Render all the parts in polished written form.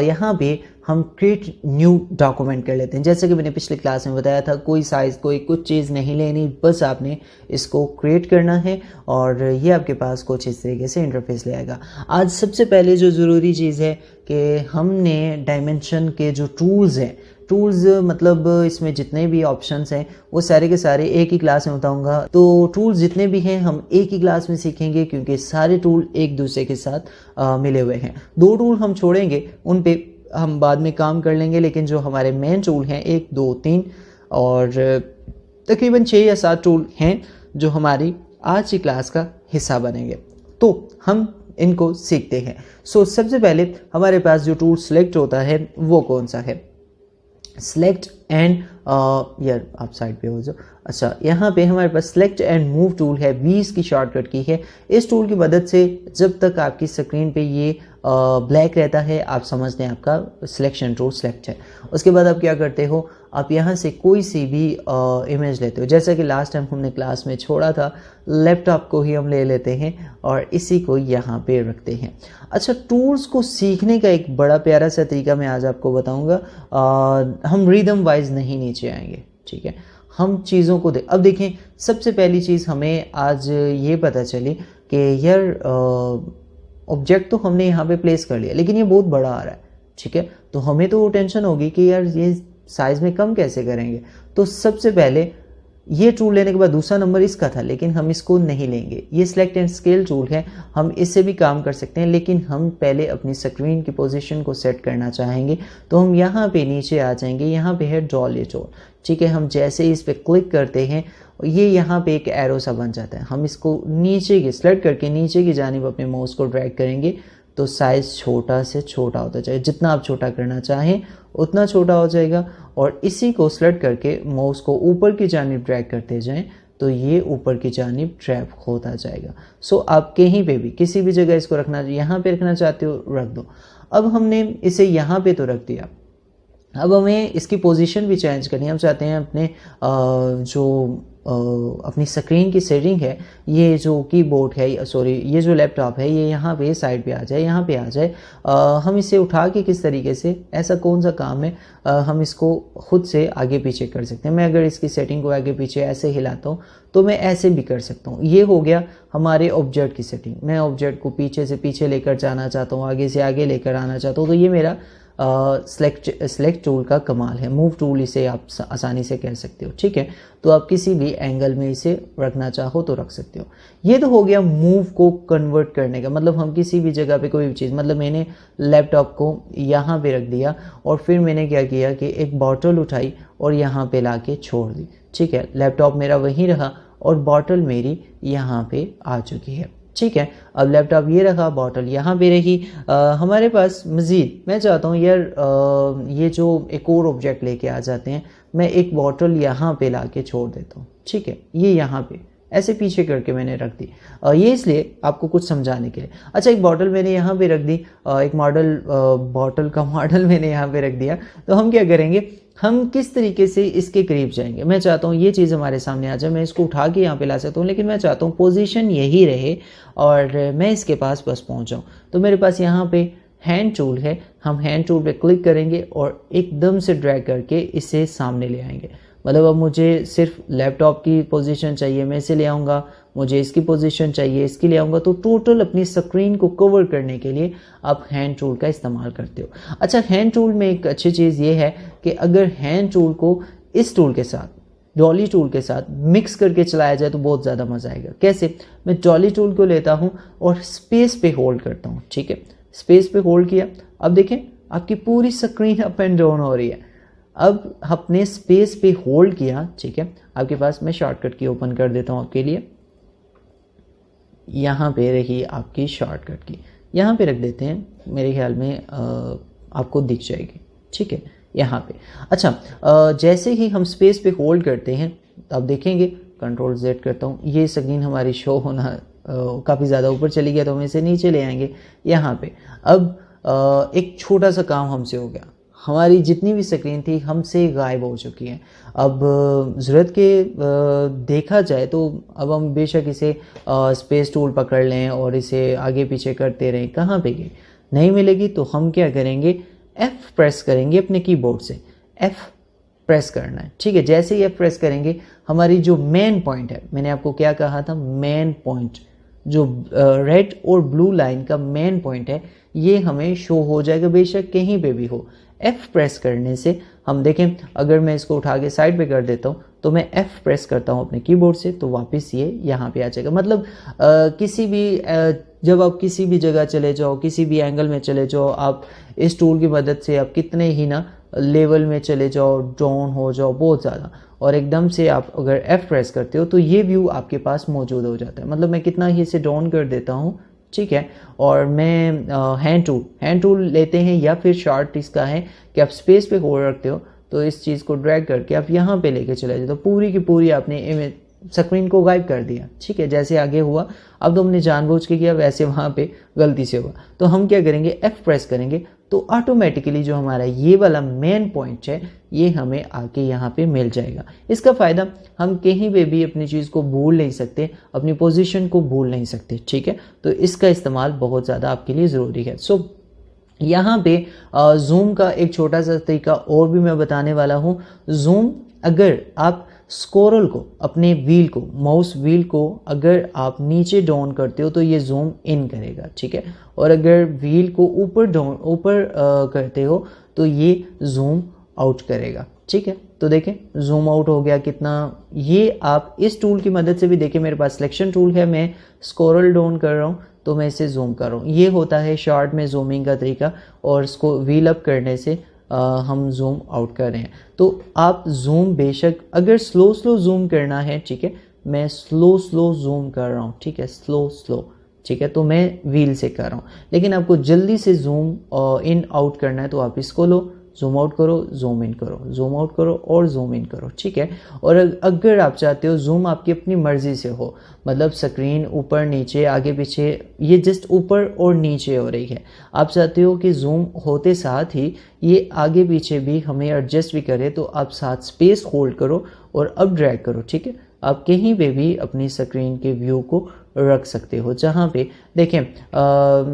यहाँ पे हम क्रिएट न्यू डॉक्यूमेंट कर लेते हैं। जैसे कि मैंने पिछले क्लास में बताया था, कोई साइज़ कोई कुछ चीज़ नहीं लेनी, बस आपने इसको क्रिएट करना है और ये आपके पास कुछ इस तरीके से इंटरफेस ले आएगा। आज सबसे पहले जो ज़रूरी चीज़ है कि हमने डायमेंशन के जो टूल्स हैं, टूल्स मतलब इसमें जितने भी ऑप्शंस हैं वो सारे के सारे एक ही क्लास में बताऊंगा। तो टूल्स जितने भी हैं हम एक ही क्लास में सीखेंगे, क्योंकि सारे टूल एक दूसरे के साथ मिले हुए हैं। 2 टूल हम छोड़ेंगे, उन पे हम बाद में काम कर लेंगे, लेकिन जो हमारे मेन टूल हैं 1 2 3 और तकरीबन 6 या 7 टूल हैं जो हमारी आज की क्लास का हिस्सा बनेंगे। तो हम इनको सीखते हैं। सबसे पहले हमारे पास जो टूल सेलेक्ट होता है वो कौन सा है? सेलेक्ट एंड यार आप साइड पे हो जाओ। अच्छा, यहाँ पे हमारे पास सेलेक्ट एंड मूव टूल है, 20 की शॉर्टकट की है। इस टूल की मदद से जब तक आपकी स्क्रीन पे ये ब्लैक रहता है आप समझते हैं आपका सिलेक्शन टूल सेलेक्ट है। उसके बाद आप क्या करते हो, आप यहाँ से कोई सी भी इमेज लेते हो। जैसा कि लास्ट टाइम हमने क्लास में छोड़ा था, लैपटॉप को ही हम ले लेते हैं और इसी को यहाँ पे रखते हैं। अच्छा, टूल्स को सीखने का एक बड़ा प्यारा सा तरीका मैं आज आपको बताऊँगा। हम रिदम वाइज नहीं नीचे आएंगे, ठीक है? हम चीज़ों को अब देखें, सबसे पहली चीज़ हमें आज ये पता चली कि यार ऑब्जेक्ट तो हमने यहाँ पे प्लेस कर लिया, लेकिन ये बहुत बड़ा आ रहा है, ठीक है? तो हमें तो टेंशन होगी कि यार ये साइज़ में कम कैसे करेंगे। तो सबसे पहले ये टूल लेने के बाद दूसरा नंबर इसका था, लेकिन हम इसको नहीं लेंगे। ये सिलेक्ट एंड स्केल टूल है, हम इससे भी काम कर सकते हैं, लेकिन हम पहले अपनी स्क्रीन की पोजीशन को सेट करना चाहेंगे। तो हम यहाँ पे नीचे आ जाएंगे, यहाँ पे है डॉली टूल, ठीक है? हम जैसे इस पे क्लिक करते हैं ये यहाँ पे एक एरो सा बन जाता है। हम इसको नीचे की सेलेक्ट करके नीचे की जानिब अपने माउस को ड्रैग करेंगे तो साइज़ छोटा से छोटा होता जाएगा। जितना आप छोटा करना चाहें उतना छोटा हो जाएगा, और इसी को सेलेक्ट करके माउस को ऊपर की जानिब ड्रैग करते जाएं तो ये ऊपर की जानिब ट्रैप होता जाएगा। आप कहीं पे भी किसी भी जगह इसको रखना, यहाँ पे रखना चाहते हो रख दो। अब हमने इसे यहाँ पे तो रख दिया, अब हमें इसकी पोजीशन भी चेंज करनी है। हम चाहते हैं अपने अपनी स्क्रीन की सेटिंग है, ये जो कीबोर्ड है, सॉरी ये जो लैपटॉप है, ये यहाँ पे साइड पे आ जाए, यहाँ पे आ जाए। हम इसे उठा के किस तरीके से, ऐसा कौन सा काम है, हम इसको खुद से आगे पीछे कर सकते हैं। मैं अगर इसकी सेटिंग को आगे पीछे ऐसे हिलाता हूँ तो मैं ऐसे भी कर सकता हूँ। ये हो गया हमारे ऑब्जेक्ट की सेटिंग। मैं ऑब्जेक्ट को पीछे से पीछे लेकर जाना चाहता हूँ, आगे से आगे लेकर आना चाहता हूँ, तो ये मेरा सेलेक्ट टूल का कमाल है। मूव टूल इसे आप आसानी से कह सकते हो, ठीक है? तो आप किसी भी एंगल में इसे रखना चाहो तो रख सकते हो। ये तो हो गया मूव को कन्वर्ट करने का, मतलब हम किसी भी जगह पे कोई भी चीज़, मतलब मैंने लैपटॉप को यहाँ पे रख दिया और फिर मैंने क्या किया कि एक बॉटल उठाई और यहाँ पे ला के छोड़ दी, ठीक है? लैपटॉप मेरा वहीं रहा और बॉटल मेरी यहाँ पे आ चुकी है, ठीक है? अब लैपटॉप ये रखा, बॉटल यहाँ पे रही। हमारे पास मज़ीद मैं चाहता हूँ यार ये जो एक और ऑब्जेक्ट लेके आ जाते हैं, मैं एक बॉटल यहाँ पे ला के छोड़ देता हूँ, ठीक है? ये यहाँ पे ऐसे पीछे करके मैंने रख दी। ये इसलिए आपको कुछ समझाने के लिए। अच्छा, एक बॉटल मैंने यहाँ पे रख दी, एक मॉडल बॉटल का मॉडल मैंने यहाँ पे रख दिया। तो हम क्या करेंगे, हम किस तरीके से इसके करीब जाएंगे। मैं चाहता हूँ ये चीज़ हमारे सामने आ जाए, मैं इसको उठा के यहाँ पे ला सकता हूँ, लेकिन मैं चाहता हूँ पोजीशन यही रहे और मैं इसके पास बस पहुँच जाऊँ। तो मेरे पास यहाँ पे हैंड टूल है, हम हैंड टूल पे क्लिक करेंगे और एकदम से ड्रैग करके इसे सामने ले आएंगे। मतलब अब मुझे सिर्फ लैपटॉप की पोजीशन चाहिए, मैं इसे ले आऊँगा, मुझे इसकी पोजीशन चाहिए, इसकी ले आऊँगा। तो टोटल अपनी स्क्रीन को कवर करने के लिए आप हैंड टूल का इस्तेमाल करते हो। अच्छा, हैंड टूल में एक अच्छी चीज़ ये है कि अगर हैंड टूल को इस टूल के साथ, डॉली टूल के साथ मिक्स करके चलाया जाए तो बहुत ज़्यादा मज़ा आएगा। कैसे? मैं डॉली टूल को लेता हूँ और स्पेस पे होल्ड करता हूँ, ठीक है? स्पेस पे होल्ड किया, अब देखें आपकी पूरी स्क्रीन अप एंड डाउन हो रही है। अब आपने स्पेस पे होल्ड किया, ठीक है? आपके पास मैं शॉर्टकट की ओपन कर देता हूँ आपके लिए। यहाँ पे रही आपकी शॉर्टकट की, यहाँ पे रख देते हैं, मेरे ख्याल में आपको दिख जाएगी, ठीक है? यहाँ पे। अच्छा, जैसे ही हम स्पेस पे होल्ड करते हैं तो आप देखेंगे, कंट्रोल Z करता हूँ, ये स्क्रीन हमारी शो होना काफ़ी ज़्यादा ऊपर चली गया, तो हम इसे नीचे ले आएंगे यहाँ पे। अब एक छोटा सा काम हमसे हो गया, हमारी जितनी भी स्क्रीन थी हमसे गायब हो चुकी है। अब ज़रूरत के देखा जाए तो अब हम बेशक इसे स्पेस टूल पकड़ लें और इसे आगे पीछे करते रहें, कहाँ पे गए? नहीं मिलेगी तो हम क्या करेंगे, F प्रेस करेंगे अपने कीबोर्ड से, F प्रेस करना है, ठीक है। जैसे ही F प्रेस करेंगे हमारी जो मेन पॉइंट है, मैंने आपको क्या कहा था, मेन पॉइंट, जो रेड और ब्लू लाइन का मेन पॉइंट है ये हमें शो हो जाएगा, बेशक कहीं पे भी हो। F प्रेस करने से हम देखें, अगर मैं इसको उठा के साइड पे कर देता हूँ तो मैं F प्रेस करता हूँ अपने कीबोर्ड से तो वापस ये यहाँ पे आ जाएगा। मतलब किसी भी जब आप किसी भी जगह चले जाओ, किसी भी एंगल में चले जाओ, आप इस टूल की मदद से आप कितने ही ना लेवल में चले जाओ, डाउन हो जाओ बहुत ज़्यादा, और एकदम से आप अगर F प्रेस करते हो तो ये व्यू आपके पास मौजूद हो जाता है। मतलब मैं कितना ही इसे डाउन कर देता हूँ, ठीक है, और मैं हैंड टूल लेते हैं या फिर शॉर्ट इसका है कि आप स्पेस पे होल्ड रखते हो तो इस चीज़ को ड्रैग करके आप यहाँ पे लेके चले जाते हो, तो पूरी की पूरी आपने इमेज स्क्रीन को गायब कर दिया, ठीक है। जैसे आगे हुआ, अब तो हमने जानबूझ के किया, वैसे वहाँ पे गलती से हुआ, तो हम क्या करेंगे, F प्रेस करेंगे तो ऑटोमेटिकली जो हमारा ये वाला मेन पॉइंट है ये हमें आके यहाँ पे मिल जाएगा। इसका फ़ायदा, हम कहीं पे भी अपनी चीज़ को भूल नहीं सकते, अपनी पोजीशन को भूल नहीं सकते, ठीक है। तो इसका इस्तेमाल बहुत ज़्यादा आपके लिए ज़रूरी है। सो यहाँ पे जूम का एक छोटा सा तरीका और भी मैं बताने वाला हूँ। जूम, अगर आप स्क्रोल को, अपने व्हील को, माउस व्हील को अगर आप नीचे डाउन करते हो तो ये जूम इन करेगा, ठीक है, और अगर व्हील को ऊपर करते हो तो ये जूम आउट करेगा, ठीक है। तो देखें जूम आउट हो गया कितना, ये आप इस टूल की मदद से भी देखें, मेरे पास सिलेक्शन टूल है, मैं स्क्रोल डाउन कर रहा हूँ तो मैं इसे जूम कर रहा हूँ। ये होता है शॉर्ट में जूमिंग का तरीका, और इसको व्हील अप करने से हम जूम आउट कर रहे हैं। तो आप जूम बेशक अगर स्लो जूम करना है, ठीक है, मैं स्लो जूम कर रहा हूँ, ठीक है, स्लो, ठीक है, तो मैं व्हील से कर रहा हूँ। लेकिन आपको जल्दी से जूम इन आउट करना है तो आप इसको लो, जूम आउट करो, जूम इन करो, जूम आउट करो और जूम इन करो, ठीक है। और अगर आप चाहते हो जूम आपकी अपनी मर्जी से हो, मतलब स्क्रीन ऊपर नीचे आगे पीछे, ये जस्ट ऊपर और नीचे हो रही है, आप चाहते हो कि जूम होते साथ ही ये आगे पीछे भी हमें एडजस्ट भी करे, तो आप साथ स्पेस होल्ड करो और अब ड्रैग करो, ठीक है। आप कहीं पे भी अपनी स्क्रीन के व्यू को रख सकते हो, जहाँ पे देखें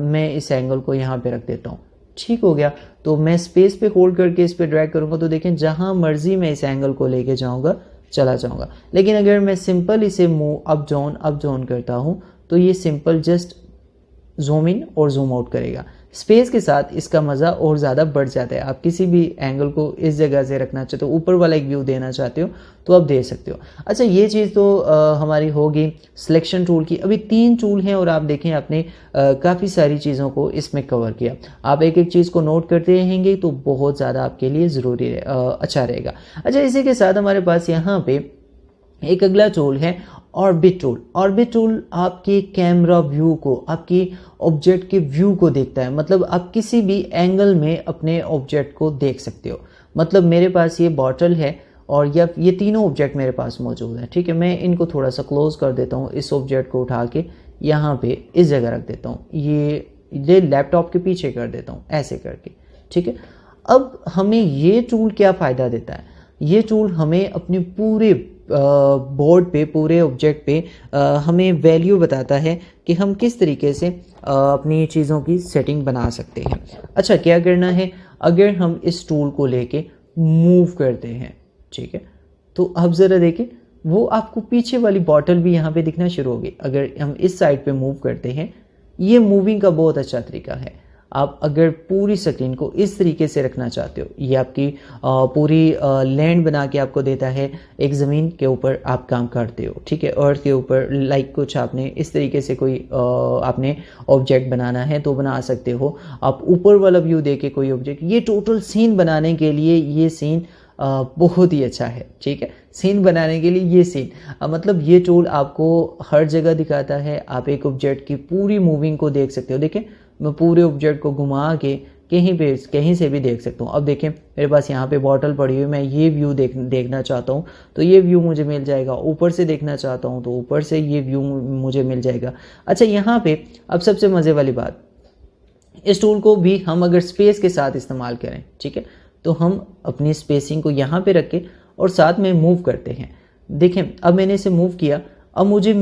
मैं इस एंगल को यहाँ पे रख देता हूँ, ठीक हो गया। तो मैं स्पेस पे होल्ड करके इस पे ड्रैग करूंगा तो देखें जहां मर्जी मैं इस एंगल को लेके जाऊंगा, चला जाऊंगा। लेकिन अगर मैं सिंपल इसे मूव अप डाउन करता हूं तो ये सिंपल जस्ट जूम इन और जूम आउट करेगा। स्पेस के साथ इसका मज़ा और ज़्यादा बढ़ जाता है। आप किसी भी एंगल को इस जगह से रखना चाहते हो, ऊपर वाला एक व्यू देना चाहते हो तो आप दे सकते हो। अच्छा, ये चीज़ तो हमारी होगी सिलेक्शन टूल की। अभी 3 टूल हैं और आप देखें आपने काफ़ी सारी चीज़ों को इसमें कवर किया। आप एक एक चीज़ को नोट करते रहेंगे तो बहुत ज़्यादा आपके लिए ज़रूरी अच्छा रहेगा। अच्छा, इसी के साथ हमारे पास यहाँ पे एक अगला टूल है ऑर्बिट टूल। ऑर्बिट टूल आपके कैमरा व्यू को, आपकी ऑब्जेक्ट के व्यू को देखता है। मतलब आप किसी भी एंगल में अपने ऑब्जेक्ट को देख सकते हो। मतलब मेरे पास ये बॉटल है और ये तीनों ऑब्जेक्ट मेरे पास मौजूद है, ठीक है। मैं इनको थोड़ा सा क्लोज कर देता हूँ, इस ऑब्जेक्ट को उठा के यहाँ पे इस जगह रख देता हूँ, ये लैपटॉप के पीछे कर देता हूँ ऐसे करके, ठीक है। अब हमें ये टूल क्या फ़ायदा देता है? ये टूल हमें अपने पूरे बोर्ड पे, पूरे ऑब्जेक्ट पे हमें वैल्यू बताता है कि हम किस तरीके से अपनी चीज़ों की सेटिंग बना सकते हैं। अच्छा, क्या करना है, अगर हम इस टूल को लेके मूव करते हैं, ठीक है, तो अब ज़रा देखें वो आपको पीछे वाली बॉटल भी यहाँ पे दिखना शुरू होगी। अगर हम इस साइड पे मूव करते हैं, ये मूविंग का बहुत अच्छा तरीका है। आप अगर पूरी स्क्रीन को इस तरीके से रखना चाहते हो, ये आपकी पूरी लैंड बना के आपको देता है। एक ज़मीन के ऊपर आप काम करते हो, ठीक है, अर्थ के ऊपर लाइक कुछ आपने इस तरीके से कोई आपने ऑब्जेक्ट बनाना है तो बना सकते हो। आप ऊपर वाला व्यू दे के कोई ऑब्जेक्ट, ये टोटल सीन बनाने के लिए ये सीन बहुत ही अच्छा है, ठीक है। सीन बनाने के लिए ये सीन मतलब ये टूल आपको हर जगह दिखाता है। आप एक ऑब्जेक्ट की पूरी मूविंग को देख सकते हो। देखें, मैं पूरे ऑब्जेक्ट को घुमा के कहीं से भी देख सकता हूँ। अब देखें मेरे पास यहाँ पे बॉटल पड़ी हुई, मैं ये व्यू देखना चाहता हूँ तो ये व्यू मुझे मिल जाएगा। ऊपर से देखना चाहता हूँ तो ऊपर से ये व्यू मुझे मिल जाएगा। अच्छा, यहाँ पे अब सबसे मज़े वाली बात, इस टूल को भी हम अगर स्पेस के साथ इस्तेमाल करें, ठीक है, तो हम अपनी स्पेसिंग को यहाँ पे रख के और साथ में मूव करते हैं। देखें, अब मैंने इसे मूव किया, अब मुझे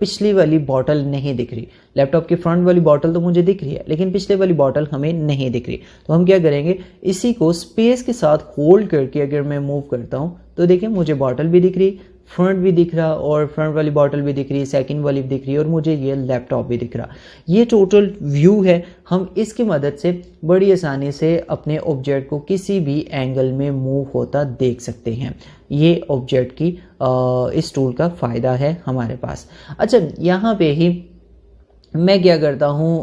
पिछली वाली बॉटल नहीं दिख रही, लैपटॉप की फ्रंट वाली बॉटल तो मुझे दिख रही है लेकिन पिछले वाली बॉटल हमें नहीं दिख रही। तो हम क्या करेंगे, इसी को स्पेस के साथ होल्ड करके अगर मैं मूव करता हूँ तो देखिए मुझे बॉटल भी दिख रही, फ्रंट भी दिख रहा और फ्रंट वाली बॉटल भी दिख रही, सेकंड वाली भी दिख रही और मुझे ये लैपटॉप भी दिख रहा। ये टोटल व्यू है। हम इसकी मदद से बड़ी आसानी से अपने ऑब्जेक्ट को किसी भी एंगल में मूव होता देख सकते हैं। ये ऑब्जेक्ट की इस टूल का फ़ायदा है हमारे पास। अच्छा, यहाँ पे ही मैं क्या करता हूँ,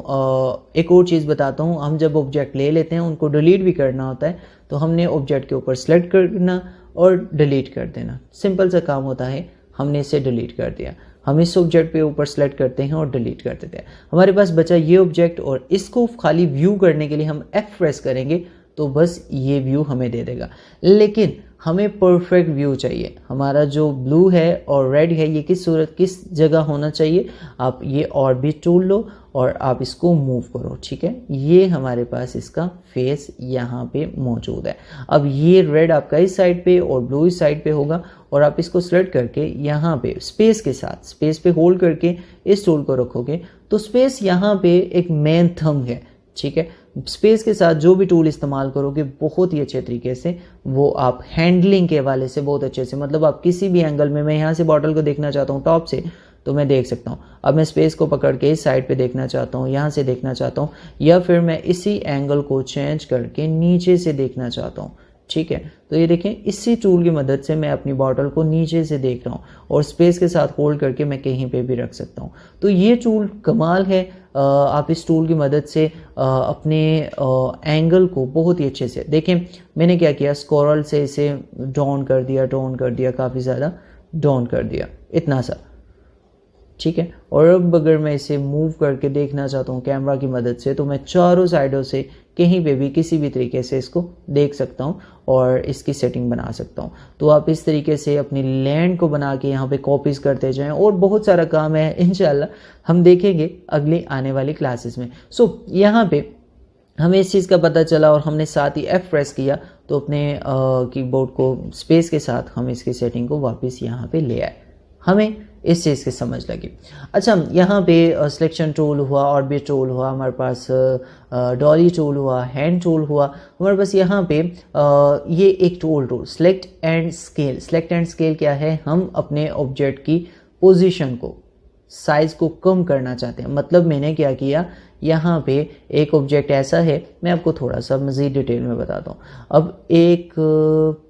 एक और चीज़ बताता हूँ। हम जब ऑब्जेक्ट ले लेते हैं उनको डिलीट भी करना होता है, तो हमने ऑब्जेक्ट के ऊपर सेलेक्ट करना और डिलीट कर देना, सिंपल सा काम होता है। हमने इसे डिलीट कर दिया, हम इस ऑब्जेक्ट पे ऊपर सेलेक्ट करते हैं और डिलीट कर देते हैं। हमारे पास बचा ये ऑब्जेक्ट और इसको खाली व्यू करने के लिए हम F प्रेस करेंगे तो बस ये व्यू हमें दे देगा। लेकिन हमें परफेक्ट व्यू चाहिए। हमारा जो ब्लू है और रेड है ये किस जगह होना चाहिए, आप ये ऑर्बिट टूल लो और आप इसको मूव करो, ठीक है। ये हमारे पास इसका फेस यहाँ पे मौजूद है। अब ये रेड आपका इस साइड पे और ब्लू इस साइड पे होगा और आप इसको सेलेक्ट करके यहाँ पे स्पेस के साथ, स्पेस पे होल्ड करके इस टूल को रखोगे तो स्पेस यहाँ पे एक मेन थंब है, ठीक है। स्पेस के साथ जो भी टूल इस्तेमाल करोगे बहुत ही अच्छे तरीके से वो आप हैंडलिंग के हवाले से बहुत अच्छे से, मतलब आप किसी भी एंगल में, मैं यहाँ से बॉटल को देखना चाहता हूँ टॉप से तो मैं देख सकता हूँ। अब मैं स्पेस को पकड़ के इस साइड पे देखना चाहता हूँ, यहाँ से देखना चाहता हूँ, या फिर मैं इसी एंगल को चेंज करके नीचे से देखना चाहता हूँ, ठीक है। तो ये देखें, इसी टूल की मदद से मैं अपनी बॉटल को नीचे से देख रहा हूँ और स्पेस के साथ होल्ड करके मैं कहीं पे भी रख सकता हूँ। तो ये टूल कमाल है। आप इस टूल की मदद से अपने एंगल को बहुत ही अच्छे से देखें। मैंने क्या किया, स्क्रॉल से इसे डाउन कर दिया, काफ़ी ज़्यादा डाउन कर दिया, इतना सा, ठीक है। और अब अगर मैं इसे मूव करके देखना चाहता हूँ कैमरा की मदद से तो मैं चारों साइडों से कहीं पे भी किसी भी तरीके से इसको देख सकता हूँ और इसकी सेटिंग बना सकता हूँ। तो आप इस तरीके से अपनी लैंड को बना के यहाँ पे कॉपीज़ करते जाएं और बहुत सारा काम है, इंशाल्लाह हम देखेंगे अगली आने वाली क्लासेस में। सो यहाँ पे हमें इस चीज़ का पता चला और हमने साथ ही F प्रेस किया तो अपने कीबोर्ड को स्पेस के साथ हम इसकी सेटिंग को वापस यहाँ पे ले आए। हमें इस चीज़ की समझ लगी। अच्छा, यहाँ पे सिलेक्शन टूल हुआ, ऑर्बिट टूल हुआ, हमारे पास डॉली टूल हुआ, हैंड टूल हुआ, हमारे पास यहाँ पे ये एक tool select and scale. Select and scale क्या है, हम अपने ऑब्जेक्ट की पोजीशन को, साइज को कम करना चाहते हैं। मतलब मैंने क्या किया, यहाँ पे एक ऑब्जेक्ट ऐसा है, मैं आपको थोड़ा सा मज़ीद डिटेल में बताता हूँ। अब एक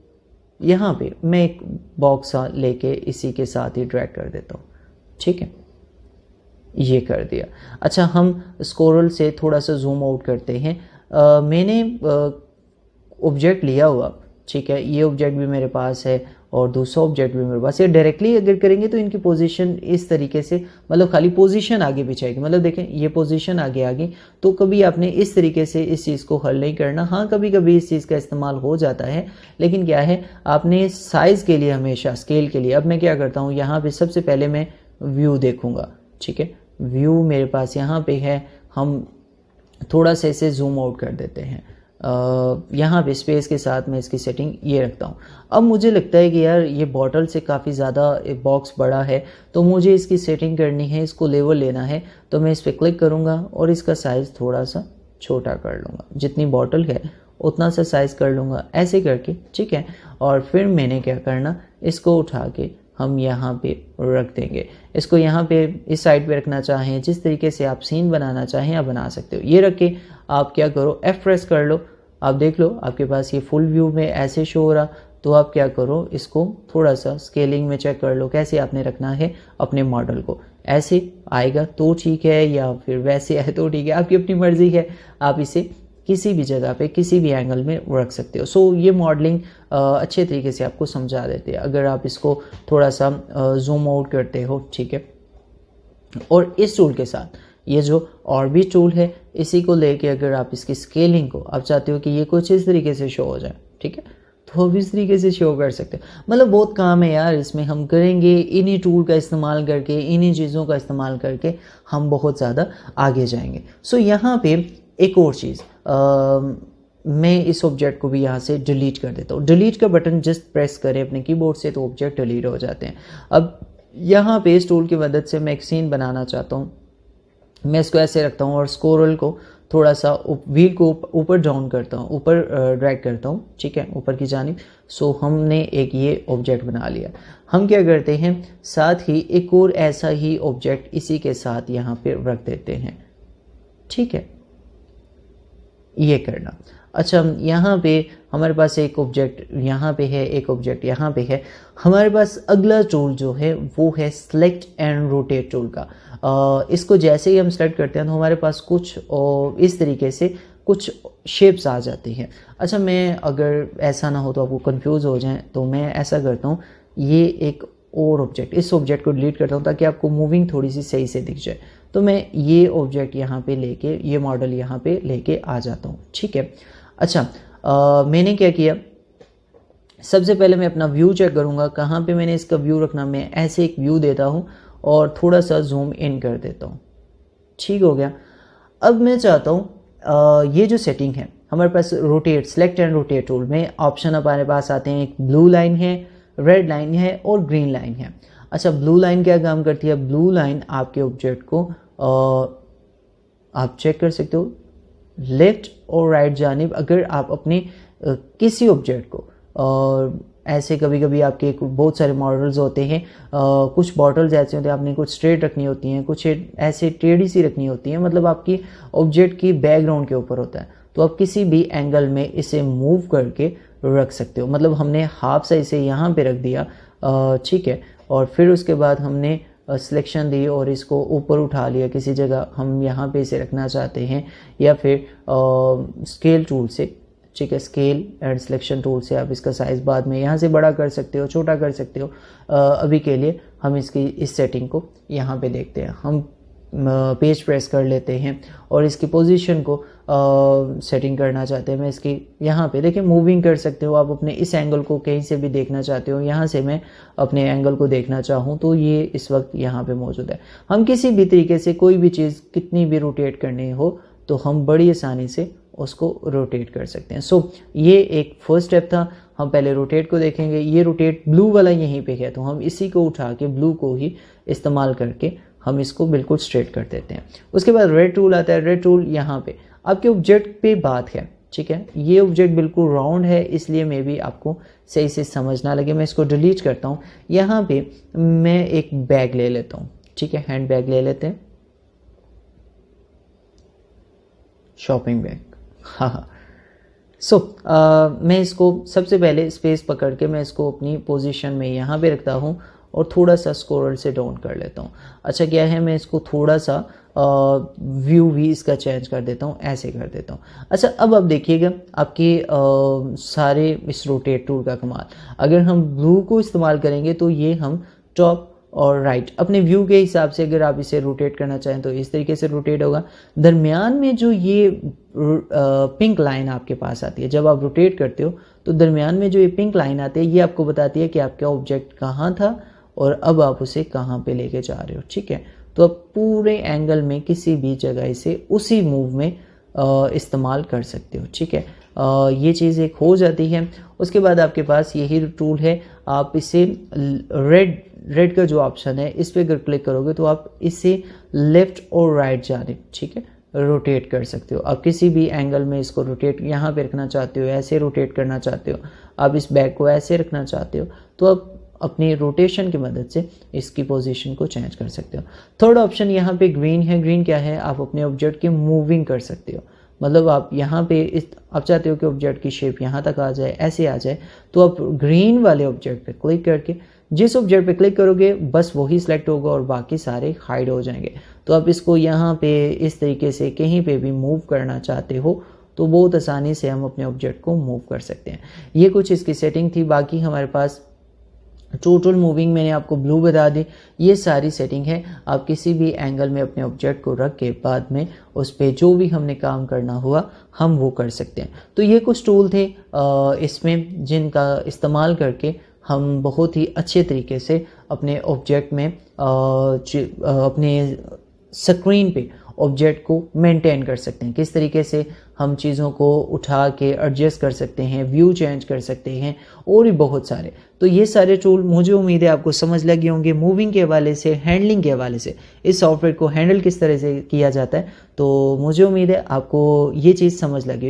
यहाँ पे मैं एक बॉक्स लेके इसी के साथ ही ड्रैग कर देता हूँ, ठीक है, ये कर दिया। अच्छा, हम स्क्रॉल से थोड़ा सा जूम आउट करते हैं। मैंने ऑब्जेक्ट लिया हुआ, ठीक है, ये ऑब्जेक्ट भी मेरे पास है और दूसरा ऑब्जेक्ट भी मेरे पास है। डायरेक्टली अगर करेंगे तो इनकी पोजीशन इस तरीके से, मतलब खाली पोजीशन आगे पीछे आएगी, मतलब देखें ये पोजीशन आगे आ गई। तो कभी आपने इस तरीके से इस चीज़ को हल नहीं करना। हाँ, कभी कभी इस चीज़ का इस्तेमाल हो जाता है, लेकिन क्या है, आपने साइज़ के लिए हमेशा स्केल के लिए, अब मैं क्या करता हूँ, यहाँ पर सबसे पहले मैं व्यू देखूँगा, ठीक है, व्यू मेरे पास यहाँ पर है। हम थोड़ा सा इसे जूम आउट कर देते हैं। यहाँ पे स्पेस के साथ मैं इसकी सेटिंग ये रखता हूँ। अब मुझे लगता है कि यार ये बॉटल से काफ़ी ज़्यादा बॉक्स बड़ा है, तो मुझे इसकी सेटिंग करनी है, इसको लेवल लेना है। तो मैं इस पर क्लिक करूँगा और इसका साइज़ थोड़ा सा छोटा कर लूँगा, जितनी बॉटल है उतना सा साइज़ कर लूँगा, ऐसे करके, ठीक है। और फिर मैंने क्या करना, इसको उठा के हम यहाँ पे रख देंगे। इसको यहाँ पे इस साइड पे रखना चाहें, जिस तरीके से आप सीन बनाना चाहें आप बना सकते हो। ये रख के आप क्या करो, F प्रेस कर लो, आप देख लो आपके पास ये फुल व्यू में ऐसे शो हो रहा। तो आप क्या करो, इसको थोड़ा सा स्केलिंग में चेक कर लो कैसे आपने रखना है अपने मॉडल को। ऐसे आएगा तो ठीक है, या फिर वैसे आए तो ठीक है, आपकी अपनी मर्जी है। आप इसे किसी भी जगह पे किसी भी एंगल में रख सकते हो। सो ये मॉडलिंग अच्छे तरीके से आपको समझा देते हैं अगर आप इसको थोड़ा सा जूम आउट करते हो, ठीक है। और इस टूल के साथ ये जो ऑर्बिट टूल है, इसी को लेके अगर आप इसकी स्केलिंग को आप चाहते हो कि ये कुछ इस तरीके से शो हो जाए, ठीक है, तो अब इस तरीके से शो कर सकते हैं। मतलब बहुत काम है यार इसमें, हम करेंगे इन्हीं टूल का इस्तेमाल करके, इन्हीं चीज़ों का इस्तेमाल करके हम बहुत ज़्यादा आगे जाएंगे। सो यहाँ पे एक और चीज़, मैं इस ऑब्जेक्ट को भी यहाँ से डिलीट कर देता हूँ। डिलीट का बटन जस्ट प्रेस करें अपने कीबोर्ड से तो ऑब्जेक्ट डिलीट हो जाते हैं। अब यहाँ पे इस टूल की मदद से मैं एक सीन बनाना चाहता हूँ। मैं इसको ऐसे रखता हूँ और स्क्रोल को थोड़ा सा व्हील को ऊपर डाउन करता हूँ, ऊपर ड्रैग करता हूँ, ठीक है, ऊपर की जानिब। सो हमने एक ये ऑब्जेक्ट बना लिया। हम क्या करते हैं, साथ ही एक और ऐसा ही ऑब्जेक्ट इसी के साथ यहाँ पे रख देते हैं, ठीक है, ये करना। अच्छा, यहाँ पे हमारे पास एक ऑब्जेक्ट यहाँ पे है, एक ऑब्जेक्ट यहाँ पे है। हमारे पास अगला टूल जो है वो है सिलेक्ट एंड रोटेट टूल का। इसको जैसे ही हम सेलेक्ट करते हैं तो हमारे पास कुछ इस तरीके से कुछ शेप्स आ जाती हैं। अच्छा, मैं अगर ऐसा ना हो तो आपको कंफ्यूज हो जाए तो मैं ऐसा करता हूँ, ये एक और ऑब्जेक्ट, इस ऑब्जेक्ट को डिलीट करता हूँ ताकि आपको मूविंग थोड़ी सी सही से दिख जाए। तो मैं ये ऑब्जेक्ट यहाँ पे लेके, ये मॉडल यहाँ पे लेके आ जाता हूँ, ठीक है। अच्छा, मैंने क्या किया, सबसे पहले मैं अपना व्यू चेक करूँगा, कहाँ पे मैंने इसका व्यू रखना। मैं ऐसे एक व्यू देता हूँ और थोड़ा सा जूम इन कर देता हूँ, ठीक हो गया। अब मैं चाहता हूँ ये जो सेटिंग है हमारे पास rotate, select and rotate tool में ऑप्शन हमारे पास आते हैं। एक ब्लू लाइन है, रेड लाइन है और ग्रीन लाइन है। अच्छा, ब्लू लाइन क्या काम करती है? ब्लू लाइन आपके ऑब्जेक्ट को आप चेक कर सकते हो लेफ्ट और राइट जानिब। अगर आप अपने किसी ऑब्जेक्ट को ऐसे कभी कभी आपके बहुत सारे मॉडल्स होते हैं, कुछ बॉटल्स ऐसे होते हैं आपने कुछ स्ट्रेट रखनी होती हैं, कुछ ऐसे टेढ़ी सी रखनी होती हैं, मतलब आपकी ऑब्जेक्ट की बैकग्राउंड के ऊपर होता है। तो आप किसी भी एंगल में इसे मूव करके रख सकते हो। मतलब हमने हाफ साइज से यहाँ पे रख दिया, ठीक है, और फिर उसके बाद हमने सिलेक्शन दी और इसको ऊपर उठा लिया किसी जगह हम यहाँ पे इसे रखना चाहते हैं, या फिर स्केल टूल से, ठीक है, स्केल एंड सिलेक्शन टूल से आप इसका साइज़ बाद में यहाँ से बड़ा कर सकते हो, छोटा कर सकते हो। अभी के लिए हम इसकी इस सेटिंग को यहाँ पे देखते हैं। हम पेज प्रेस कर लेते हैं और इसकी पोजीशन को सेटिंग करना चाहते हैं। मैं इसकी यहाँ पे देखिए मूविंग कर सकते हो आप अपने इस एंगल को कहीं से भी देखना चाहते हो। यहाँ से मैं अपने एंगल को देखना चाहूँ तो ये इस वक्त यहाँ पे मौजूद है। हम किसी भी तरीके से कोई भी चीज़ कितनी भी रोटेट करनी हो तो हम बड़ी आसानी से उसको रोटेट कर सकते हैं। सो ये एक फर्स्ट स्टेप था। हम पहले रोटेट को देखेंगे। ये रोटेट ब्लू वाला यहीं पे है तो हम इसी को उठा के ब्लू को ही इस्तेमाल करके हम इसको बिल्कुल स्ट्रेट कर देते हैं। उसके बाद रेड टूल आता है। रेड टूल यहाँ पे आपके ऑब्जेक्ट पे बात है, ठीक है। ये ऑब्जेक्ट बिल्कुल राउंड है इसलिए मे भी आपको सही से समझ ना लगे। मैं इसको डिलीट करता हूँ। यहाँ पे मैं एक बैग ले लेता हूँ, ठीक है, हैंड बैग ले लेते हैं, शॉपिंग बैग। हाँ। सो मैं इसको सबसे पहले स्पेस पकड़ के मैं इसको अपनी पोजीशन में यहाँ पे रखता हूँ और थोड़ा सा स्क्रोल से डाउन कर लेता हूँ। अच्छा, क्या है, मैं इसको थोड़ा सा व्यू भी इसका चेंज कर देता हूँ, ऐसे कर देता हूँ। अच्छा, अब आप देखिएगा आपके सारे इस रोटेट टूल का कमाल। अगर हम ब्लू को इस्तेमाल करेंगे तो ये हम टॉप और राइट अपने व्यू के हिसाब से अगर आप इसे रोटेट करना चाहें तो इस तरीके से रोटेट होगा। दरमियान में जो ये पिंक लाइन आपके पास आती है, जब आप रोटेट करते हो तो दरमियान में जो ये पिंक लाइन आती है ये आपको बताती है कि आपका ऑब्जेक्ट कहाँ था और अब आप उसे कहाँ पे लेके जा रहे हो, ठीक है। तो आप पूरे एंगल में किसी भी जगह इसे उसी मूव में इस्तेमाल कर सकते हो, ठीक है। ये चीज़ एक हो जाती है। उसके बाद आपके पास यही टूल है। आप इसे रेड का जो ऑप्शन है इस पर अगर क्लिक करोगे तो आप इसे लेफ्ट और राइट जानिब, ठीक है, रोटेट कर सकते हो। आप किसी भी एंगल में इसको रोटेट यहाँ पे रखना चाहते हो, ऐसे रोटेट करना चाहते हो, आप इस बैग को ऐसे रखना चाहते हो तो आप अपनी रोटेशन की मदद से इसकी पोजीशन को चेंज कर सकते हो। थर्ड ऑप्शन यहाँ पे ग्रीन है। ग्रीन क्या है, आप अपने ऑब्जेक्ट की मूविंग कर सकते हो। मतलब आप यहाँ पे आप चाहते हो कि ऑब्जेक्ट की शेप यहाँ तक आ जाए, ऐसे आ जाए, तो आप ग्रीन वाले ऑब्जेक्ट पे क्लिक करके जिस ऑब्जेक्ट पे क्लिक करोगे बस वही सिलेक्ट होगा और बाकी सारे हाइड हो जाएंगे। तो आप इसको यहाँ पे इस तरीके से कहीं पे भी मूव करना चाहते हो तो बहुत आसानी से हम अपने ऑब्जेक्ट को मूव कर सकते हैं। ये कुछ इसकी सेटिंग थी। बाकी हमारे पास टोटल मूविंग मैंने आपको ब्लू बता दी। ये सारी सेटिंग है। आप किसी भी एंगल में अपने ऑब्जेक्ट को रख के बाद में उस पर जो भी हमने काम करना हुआ हम वो कर सकते हैं। तो ये कुछ टूल थे इसमें जिनका इस्तेमाल करके हम बहुत ही अच्छे तरीके से अपने ऑब्जेक्ट में अपने स्क्रीन पे ऑब्जेक्ट को मेंटेन कर सकते हैं, किस तरीके से हम चीज़ों को उठा के एडजस्ट कर सकते हैं, व्यू चेंज कर सकते हैं और भी बहुत सारे। तो ये सारे टूल मुझे उम्मीद है आपको समझ लगे होंगे। मूविंग के हवाले से, हैंडलिंग के हवाले से, इस सॉफ्टवेयर को हैंडल किस तरह से किया जाता है, तो मुझे उम्मीद है आपको ये चीज़ समझ लगी।